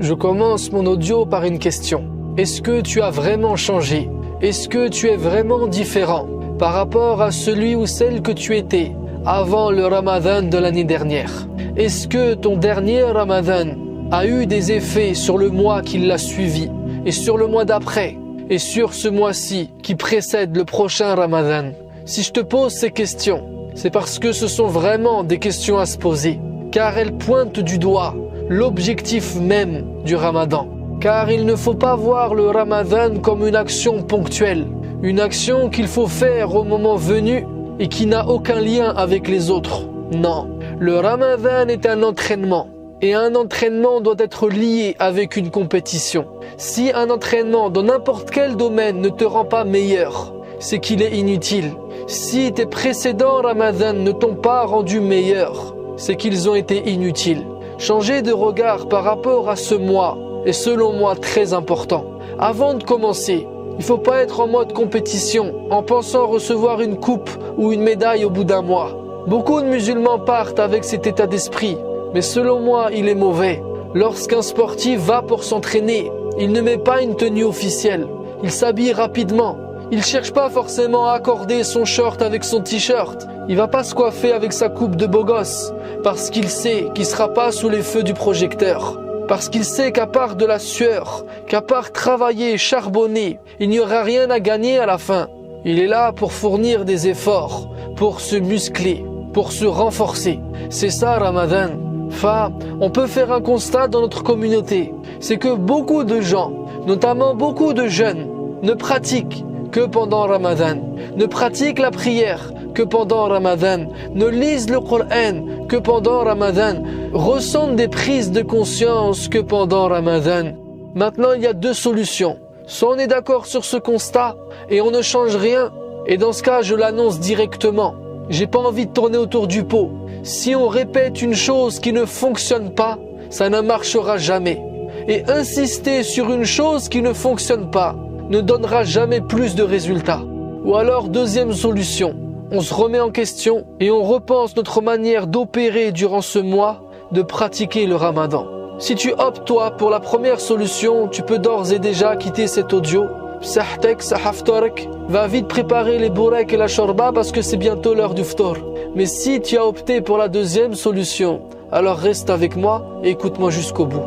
Je commence mon audio par une question. Est-ce que tu as vraiment changé? Est-ce que tu es vraiment différent par rapport à celui ou celle que tu étais avant le Ramadan de l'année dernière? Est-ce que ton dernier Ramadan a eu des effets sur le mois qui l'a suivi et sur le mois d'après et sur ce mois-ci qui précède le prochain Ramadan? Si je te pose ces questions, c'est parce que ce sont vraiment des questions à se poser, car elles pointent du doigt l'objectif même du Ramadan. Car il ne faut pas voir le Ramadan comme une action ponctuelle, une action qu'il faut faire au moment venu et qui n'a aucun lien avec les autres. Non, le Ramadan est un entraînement. Et un entraînement doit être lié avec une compétition. Si un entraînement dans n'importe quel domaine ne te rend pas meilleur, c'est qu'il est inutile. Si tes précédents Ramadan ne t'ont pas rendu meilleur, c'est qu'ils ont été inutiles. Changer de regard par rapport à ce mois est selon moi très important. Avant de commencer, il ne faut pas être en mode compétition en pensant recevoir une coupe ou une médaille au bout d'un mois. Beaucoup de musulmans partent avec cet état d'esprit. Mais selon moi, il est mauvais. Lorsqu'un sportif va pour s'entraîner, il ne met pas une tenue officielle. Il s'habille rapidement. Il ne cherche pas forcément à accorder son short avec son t-shirt. Il va pas se coiffer avec sa coupe de beau gosse parce qu'il sait qu'il ne sera pas sous les feux du projecteur. Parce qu'il sait qu'à part de la sueur, qu'à part travailler, charbonner, il n'y aura rien à gagner à la fin. Il est là pour fournir des efforts, pour se muscler, pour se renforcer. C'est ça Ramadan. Enfin, on peut faire un constat dans notre communauté, c'est que beaucoup de gens, notamment beaucoup de jeunes, ne pratiquent que pendant Ramadan, ne pratiquent la prière que pendant Ramadan, ne lisent le Coran que pendant Ramadan, ressentent des prises de conscience que pendant Ramadan. Maintenant, il y a deux solutions. Soit on est d'accord sur ce constat et on ne change rien, et dans ce cas, je l'annonce directement. J'ai pas envie de tourner autour du pot. Si on répète une chose qui ne fonctionne pas, ça ne marchera jamais. Et insister sur une chose qui ne fonctionne pas ne donnera jamais plus de résultats. Ou alors, deuxième solution, on se remet en question et on repense notre manière d'opérer durant ce mois, de pratiquer le Ramadan. Si tu optes toi pour la première solution, tu peux d'ores et déjà quitter cet audio. Sahtek, sahaftorek, va vite préparer les bourreks et la shorba parce que c'est bientôt l'heure du ftor. Mais si tu as opté pour la deuxième solution, alors reste avec moi et écoute-moi jusqu'au bout.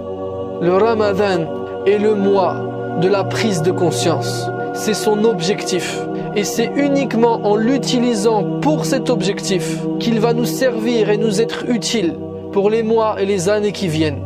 Le Ramadan est le mois de la prise de conscience. C'est son objectif. Et c'est uniquement en l'utilisant pour cet objectif qu'il va nous servir et nous être utile pour les mois et les années qui viennent.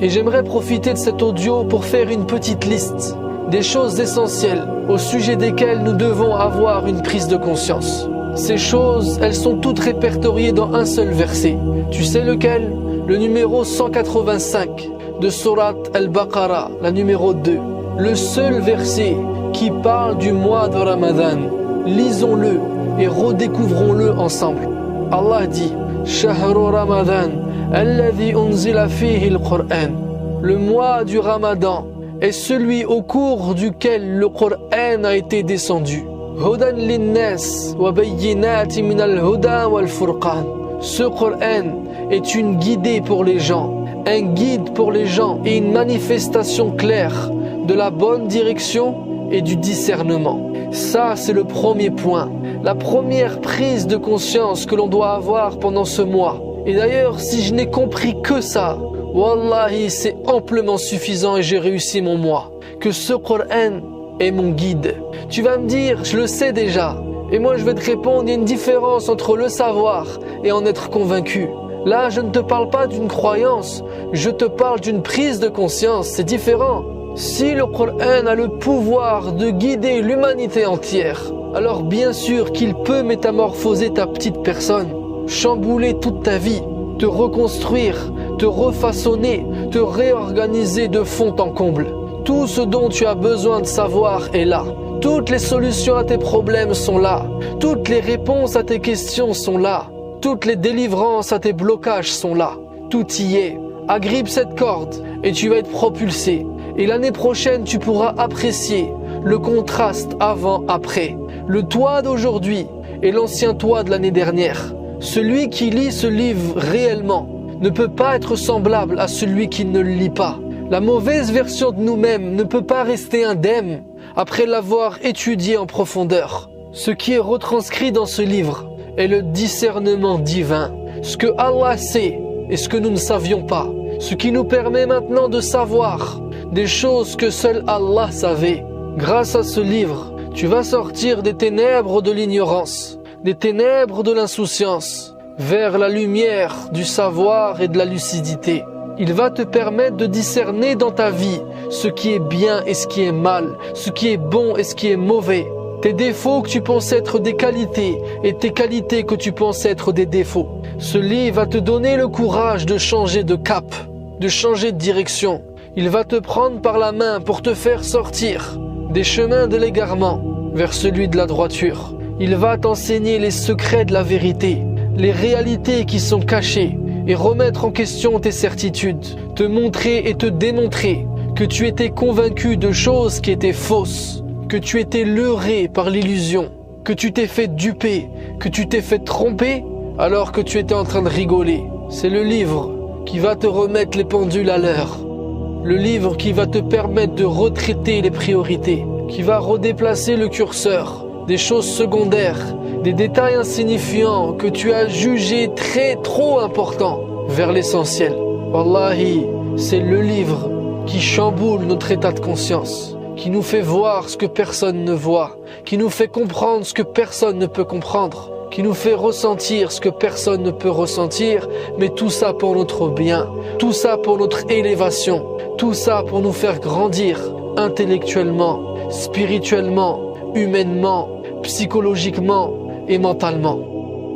Et j'aimerais profiter de cet audio pour faire une petite liste des choses essentielles au sujet desquelles nous devons avoir une prise de conscience. Ces choses, elles sont toutes répertoriées dans un seul verset. Tu sais lequel? Le numéro 185 de Surat Al-Baqarah, la numéro 2. Le seul verset qui parle du mois de Ramadan. Lisons-le et redécouvrons-le ensemble. Allah dit « Shahru Ramadan, alladhi unzila fihi al-Qur'an » Le mois du Ramadan est celui au cours duquel le Coran a été descendu. Hudan linnas wa bayyinati min al-huda wal furqan. Ce Coran est une guidée pour les gens, un guide pour les gens et une manifestation claire de la bonne direction et du discernement. Ça, c'est le premier point, la première prise de conscience que l'on doit avoir pendant ce mois. Et d'ailleurs, si je n'ai compris que ça, Wallahi, c'est amplement suffisant et j'ai réussi mon mois. Que ce Coran est mon guide. Tu vas me dire, je le sais déjà. Et moi, je vais te répondre, il y a une différence entre le savoir et en être convaincu. Là, je ne te parle pas d'une croyance, je te parle d'une prise de conscience, c'est différent. Si le Coran a le pouvoir de guider l'humanité entière, alors bien sûr qu'il peut métamorphoser ta petite personne, chambouler toute ta vie, te reconstruire, te refaçonner, te réorganiser de fond en comble. Tout ce dont tu as besoin de savoir est là. Toutes les solutions à tes problèmes sont là. Toutes les réponses à tes questions sont là. Toutes les délivrances à tes blocages sont là. Tout y est. Agrippe cette corde et tu vas être propulsé. Et l'année prochaine, tu pourras apprécier le contraste avant-après. Le toi d'aujourd'hui et l'ancien toi de l'année dernière. Celui qui lit ce livre réellement ne peut pas être semblable à celui qui ne le lit pas. La mauvaise version de nous-mêmes ne peut pas rester indemne après l'avoir étudié en profondeur. Ce qui est retranscrit dans ce livre est le discernement divin. Ce que Allah sait et ce que nous ne savions pas. Ce qui nous permet maintenant de savoir des choses que seul Allah savait. Grâce à ce livre, tu vas sortir des ténèbres de l'ignorance, des ténèbres de l'insouciance, vers la lumière du savoir et de la lucidité. Il va te permettre de discerner dans ta vie ce qui est bien et ce qui est mal, ce qui est bon et ce qui est mauvais. Tes défauts que tu penses être des qualités et tes qualités que tu penses être des défauts. Ce livre va te donner le courage de changer de cap, de changer de direction. Il va te prendre par la main pour te faire sortir des chemins de l'égarement vers celui de la droiture. Il va t'enseigner les secrets de la vérité, les réalités qui sont cachées et remettre en question tes certitudes, te montrer et te démontrer que tu étais convaincu de choses qui étaient fausses, que tu étais leurré par l'illusion, que tu t'es fait duper, que tu t'es fait tromper alors que tu étais en train de rigoler. C'est le livre qui va te remettre les pendules à l'heure. Le livre qui va te permettre de retraiter les priorités, qui va redéplacer le curseur des choses secondaires, des détails insignifiants que tu as jugés trop importants vers l'essentiel. Wallahi, c'est le livre qui chamboule notre état de conscience, qui nous fait voir ce que personne ne voit, qui nous fait comprendre ce que personne ne peut comprendre, qui nous fait ressentir ce que personne ne peut ressentir, mais tout ça pour notre bien, tout ça pour notre élévation, tout ça pour nous faire grandir intellectuellement, spirituellement, humainement, psychologiquement et mentalement.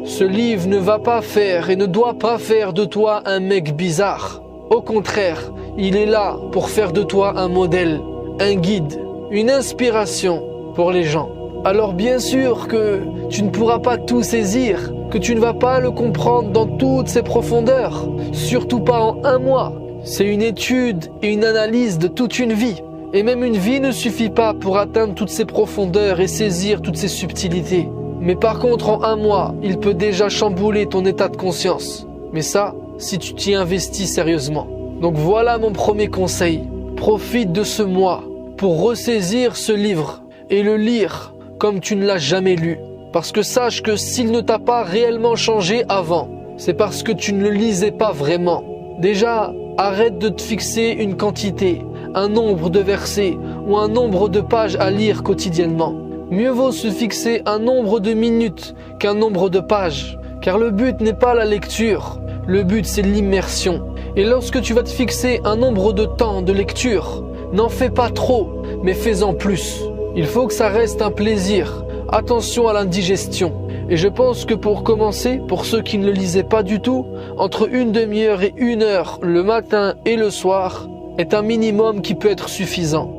Ce livre ne va pas faire et ne doit pas faire de toi un mec bizarre. Au contraire, il est là pour faire de toi un modèle, un guide, une inspiration pour les gens. Alors bien sûr que tu ne pourras pas tout saisir, que tu ne vas pas le comprendre dans toutes ses profondeurs, surtout pas en un mois. C'est une étude et une analyse de toute une vie. Et même une vie ne suffit pas pour atteindre toutes ces profondeurs et saisir toutes ces subtilités. Mais par contre, en un mois, il peut déjà chambouler ton état de conscience. Mais ça, si tu t'y investis sérieusement. Donc voilà mon premier conseil. Profite de ce mois pour ressaisir ce livre et le lire comme tu ne l'as jamais lu. Parce que sache que s'il ne t'a pas réellement changé avant, c'est parce que tu ne le lisais pas vraiment. Déjà, arrête de te fixer une quantité, un nombre de versets ou un nombre de pages à lire quotidiennement. Mieux vaut se fixer un nombre de minutes qu'un nombre de pages. Car le but n'est pas la lecture, le but c'est l'immersion. Et lorsque tu vas te fixer un nombre de temps de lecture, n'en fais pas trop, mais fais-en plus. Il faut que ça reste un plaisir. Attention à l'indigestion. Et je pense que pour commencer, pour ceux qui ne le lisaient pas du tout, entre une demi-heure et 1 heure le matin et le soir est un minimum qui peut être suffisant.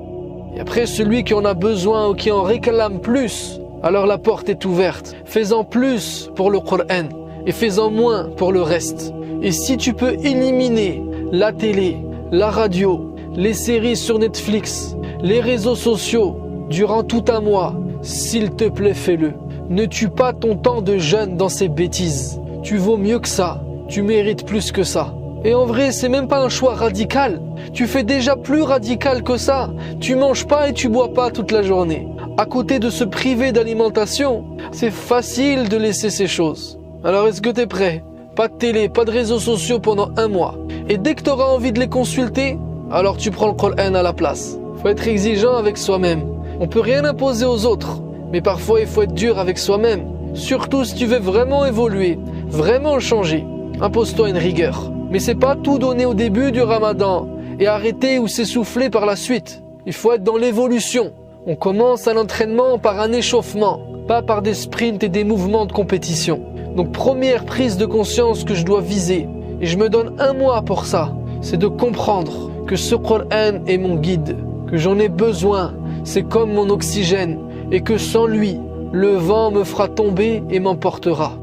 Et après, celui qui en a besoin ou qui en réclame plus, alors la porte est ouverte. Fais-en plus pour le Coran et fais-en moins pour le reste. Et si tu peux éliminer la télé, la radio, les séries sur Netflix, les réseaux sociaux durant tout un mois, s'il te plaît, fais-le. Ne tue pas ton temps de jeûne dans ces bêtises. Tu vaux mieux que ça. Tu mérites plus que ça. Et en vrai, c'est même pas un choix radical. Tu fais déjà plus radical que ça. Tu manges pas et tu bois pas toute la journée. À côté de se priver d'alimentation, c'est facile de laisser ces choses. Alors est-ce que t'es prêt? Pas de télé, pas de réseaux sociaux pendant 1 mois. Et dès que tu auras envie de les consulter, alors tu prends le Coran à la place. Faut être exigeant avec soi-même. On peut rien imposer aux autres. Mais parfois il faut être dur avec soi-même. Surtout si tu veux vraiment évoluer, vraiment changer. Impose-toi une rigueur. Mais c'est pas tout donner au début du Ramadan et arrêter ou s'essouffler par la suite. Il faut être dans l'évolution. On commence à l'entraînement par un échauffement, pas par des sprints et des mouvements de compétition. Donc première prise de conscience que je dois viser, et je me donne 1 mois pour ça, c'est de comprendre que ce Coran est mon guide, que j'en ai besoin, c'est comme mon oxygène, et que sans lui, le vent me fera tomber et m'emportera.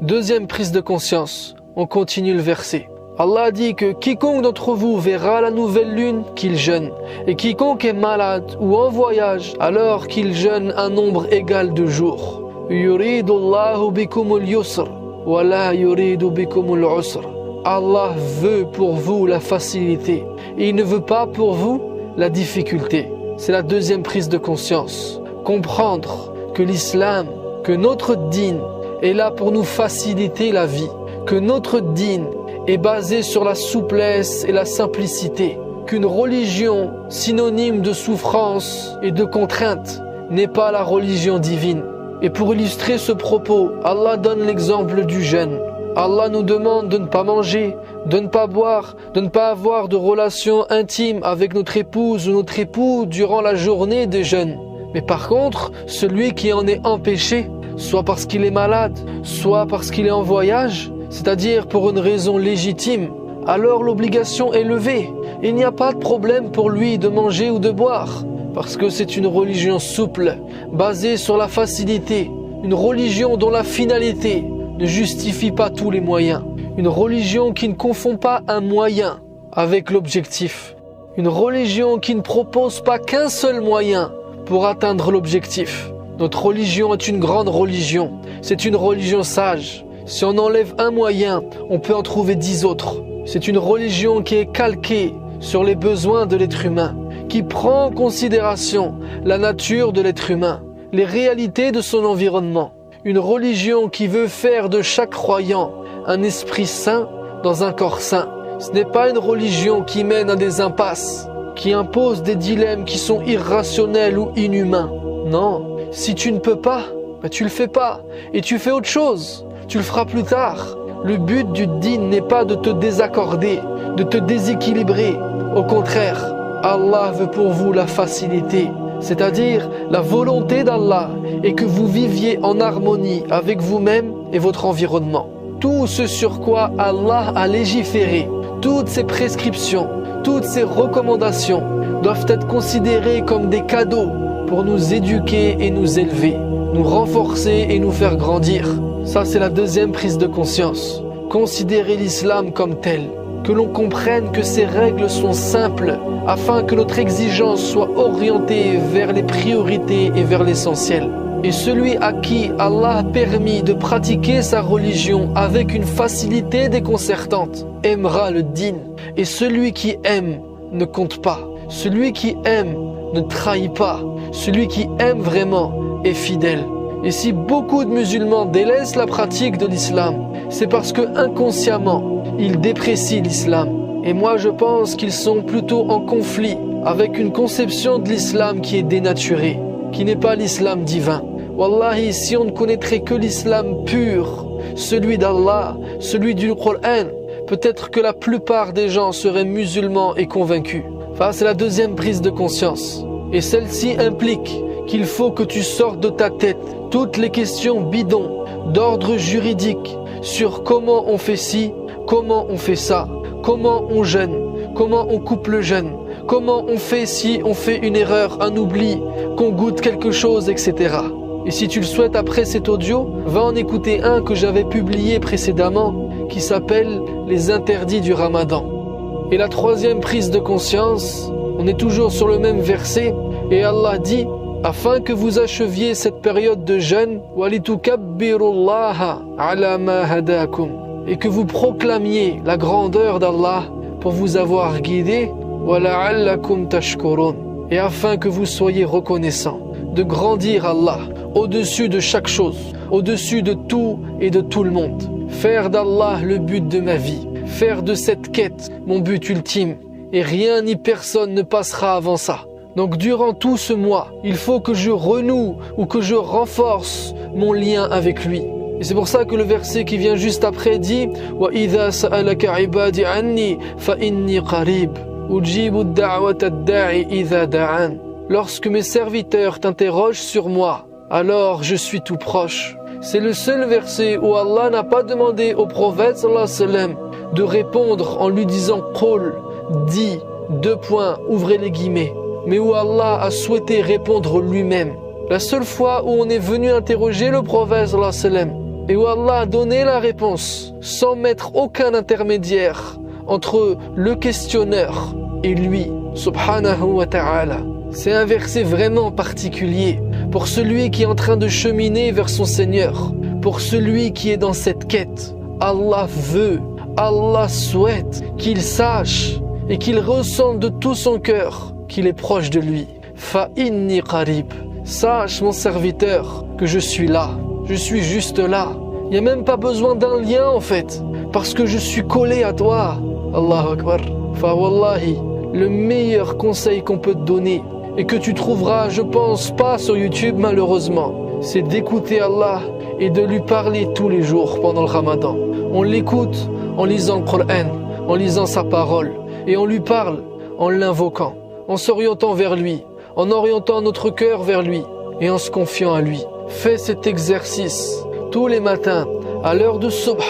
Deuxième prise de conscience, on continue le verset. Allah dit que quiconque d'entre vous verra la nouvelle lune, qu'il jeûne, et quiconque est malade ou en voyage, alors qu'il jeûne un nombre égal de jours. Yuridu Allahu bikumul yusr, wa la yuridu bikumul usr, Allah veut pour vous la facilité et il ne veut pas pour vous la difficulté. C'est la deuxième prise de conscience. Comprendre que l'islam, que notre dîn est là pour nous faciliter la vie, que notre dîn est basé sur la souplesse et la simplicité, qu'une religion synonyme de souffrance et de contrainte n'est pas la religion divine. Et pour illustrer ce propos, Allah donne l'exemple du jeûne. Allah nous demande de ne pas manger, de ne pas boire, de ne pas avoir de relations intimes avec notre épouse ou notre époux durant la journée de jeûne. Mais par contre, celui qui en est empêché, soit parce qu'il est malade, soit parce qu'il est en voyage, c'est-à-dire pour une raison légitime, alors l'obligation est levée. Il n'y a pas de problème pour lui de manger ou de boire, parce que c'est une religion souple, basée sur la facilité, une religion dont la finalité ne justifie pas tous les moyens, une religion qui ne confond pas un moyen avec l'objectif, une religion qui ne propose pas qu'un seul moyen pour atteindre l'objectif. Notre religion est une grande religion, c'est une religion sage. Si on enlève un moyen, on peut en trouver 10 autres. C'est une religion qui est calquée sur les besoins de l'être humain, qui prend en considération la nature de l'être humain, les réalités de son environnement. Une religion qui veut faire de chaque croyant un esprit saint dans un corps saint. Ce n'est pas une religion qui mène à des impasses, qui impose des dilemmes qui sont irrationnels ou inhumains. Non, si tu ne peux pas, tu le fais pas et tu fais autre chose. Tu le feras plus tard. Le but du dîn n'est pas de te désaccorder, de te déséquilibrer. Au contraire, Allah veut pour vous la facilité, c'est-à-dire la volonté d'Allah et que vous viviez en harmonie avec vous-même et votre environnement. Tout ce sur quoi Allah a légiféré, toutes ces prescriptions, toutes ces recommandations doivent être considérées comme des cadeaux pour nous éduquer et nous élever, nous renforcer et nous faire grandir. Ça, c'est la deuxième prise de conscience. Considérer l'islam comme tel, que l'on comprenne que ces règles sont simples afin que notre exigence soit orientée vers les priorités et vers l'essentiel. Et celui à qui Allah a permis de pratiquer sa religion avec une facilité déconcertante aimera le dîn. Et celui qui aime ne compte pas. Celui qui aime ne trahit pas. Celui qui aime vraiment est fidèle. Et si beaucoup de musulmans délaissent la pratique de l'islam, c'est parce que inconsciemment, ils déprécient l'islam. Et moi je pense qu'ils sont plutôt en conflit avec une conception de l'islam qui est dénaturée, qui n'est pas l'islam divin. Wallahi, si on ne connaîtrait que l'islam pur, celui d'Allah, celui du Coran, peut-être que la plupart des gens seraient musulmans et convaincus. Enfin, c'est la deuxième prise de conscience. Et celle-ci implique qu'il faut que tu sortes de ta tête toutes les questions bidons d'ordre juridique sur comment on fait ci, comment on fait ça, comment on jeûne, comment on coupe le jeûne, comment on fait si on fait une erreur, un oubli, qu'on goûte quelque chose, etc. Et si tu le souhaites après cet audio, va en écouter un que j'avais publié précédemment qui s'appelle « Les interdits du Ramadan ». Et la troisième prise de conscience, on est toujours sur le même verset et Allah dit « Afin que vous acheviez cette période de jeûne, et que vous proclamiez la grandeur d'Allah pour vous avoir guidé, et afin que vous soyez reconnaissants, de grandir Allah au-dessus de chaque chose, au-dessus de tout et de tout le monde. Faire d'Allah le but de ma vie, faire de cette quête mon but ultime, et rien ni personne ne passera avant ça. Donc durant tout ce mois, il faut que je renoue ou que je renforce mon lien avec lui. Et c'est pour ça que le verset qui vient juste après dit وَإِذَا سَأَلَكَ عِبَادِ عَنِّي فَإِنِّي قَرِيبٌ أُجِيبُ الدَّعْوَةَ الدَّاعِ إِذَا دَعَانِ. Lorsque mes serviteurs t'interrogent sur moi, alors je suis tout proche. C'est le seul verset où Allah n'a pas demandé au prophète sallallahu alayhi wa sallam de répondre en lui disant « Qul », dit, ouvrez les guillemets, mais où Allah a souhaité répondre lui-même. La seule fois où on est venu interroger le prophète sallallahu alayhi wa sallam et où Allah a donné la réponse sans mettre aucun intermédiaire entre le questionneur et lui, subhanahu wa ta'ala. C'est un verset vraiment particulier pour celui qui est en train de cheminer vers son Seigneur, pour celui qui est dans cette quête. Allah veut, Allah souhaite qu'il sache et qu'il ressente de tout son cœur qu'il est proche de lui. Fa inni qarib. Sache mon serviteur que je suis là. Je suis juste là. Il n'y a même pas besoin d'un lien en fait. Parce que je suis collé à toi. Allahu Akbar. Fa wallahi, le meilleur conseil qu'on peut te donner et que tu trouveras, je pense, pas sur YouTube malheureusement, c'est d'écouter Allah et de lui parler tous les jours pendant le Ramadan. On l'écoute en lisant le Coran, en lisant sa parole et on lui parle en l'invoquant, en s'orientant vers lui, en orientant notre cœur vers lui et en se confiant à lui. Fais cet exercice tous les matins à l'heure de Subh.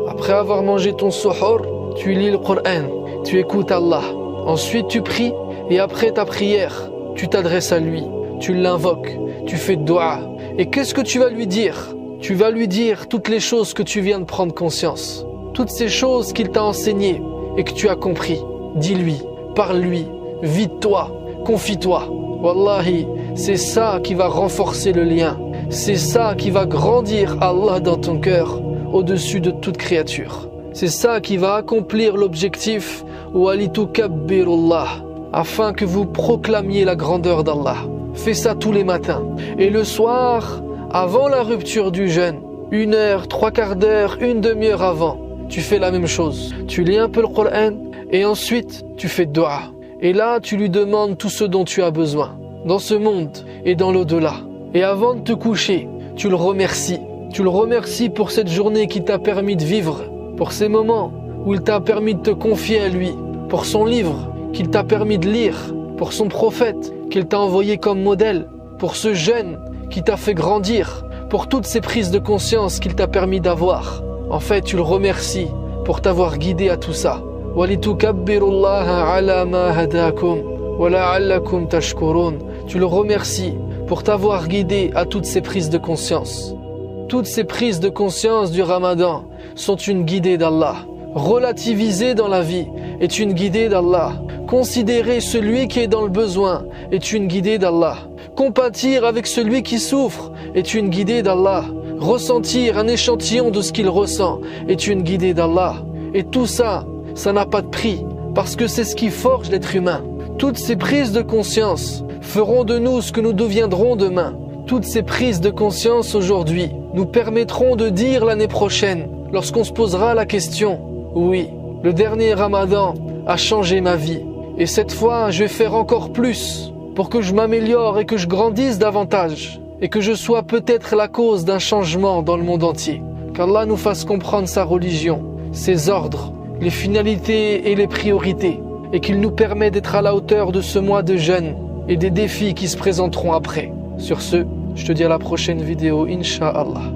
Après avoir mangé ton suhour, tu lis le Coran, tu écoutes Allah. Ensuite tu pries et après ta prière, tu t'adresses à lui, tu l'invoques, tu fais dua. Et qu'est-ce que tu vas lui dire? Tu vas lui dire toutes les choses que tu viens de prendre conscience, toutes ces choses qu'il t'a enseignées et que tu as compris. Dis-lui, parle-lui, vide-toi, confie-toi. Wallahi, c'est ça qui va renforcer le lien. C'est ça qui va grandir Allah dans ton cœur au-dessus de toute créature. C'est ça qui va accomplir l'objectif walitukabbirullah, afin que vous proclamiez la grandeur d'Allah. Fais ça tous les matins. Et le soir, avant la rupture du jeûne, 1 heure, 3/4 d'heure, une demi-heure avant, tu fais la même chose. Tu lis un peu le Coran et ensuite tu fais dua. Et là, tu lui demandes tout ce dont tu as besoin, dans ce monde et dans l'au-delà. Et avant de te coucher, tu le remercies. Tu le remercies pour cette journée qui t'a permis de vivre, pour ces moments où il t'a permis de te confier à lui, pour son livre qu'il t'a permis de lire, pour son prophète qu'il t'a envoyé comme modèle, pour ce jeûne qui t'a fait grandir, pour toutes ces prises de conscience qu'il t'a permis d'avoir. En fait, tu le remercies pour t'avoir guidé à tout ça. وَلِتُكَبِّرُوا عَلَى مَا هَدَاكُمْ وَلَعَلَّكُمْ تَشْكُرُونَ. Tu le remercies pour t'avoir guidé à toutes ces prises de conscience. Toutes ces prises de conscience du Ramadan sont une guidée d'Allah. Relativiser dans la vie est une guidée d'Allah. Considérer celui qui est dans le besoin est une guidée d'Allah. Compatir avec celui qui souffre est une guidée d'Allah. Ressentir un échantillon de ce qu'il ressent est une guidée d'Allah. Et tout ça, ça n'a pas de prix, parce que c'est ce qui forge l'être humain. Toutes ces prises de conscience feront de nous ce que nous deviendrons demain. Toutes ces prises de conscience aujourd'hui nous permettront de dire l'année prochaine, lorsqu'on se posera la question, oui, le dernier Ramadan a changé ma vie. Et cette fois, je vais faire encore plus pour que je m'améliore et que je grandisse davantage. Et que je sois peut-être la cause d'un changement dans le monde entier. Qu'Allah nous fasse comprendre sa religion, ses ordres, les finalités et les priorités. Et qu'il nous permette d'être à la hauteur de ce mois de jeûne et des défis qui se présenteront après. Sur ce, je te dis à la prochaine vidéo, Inch'Allah.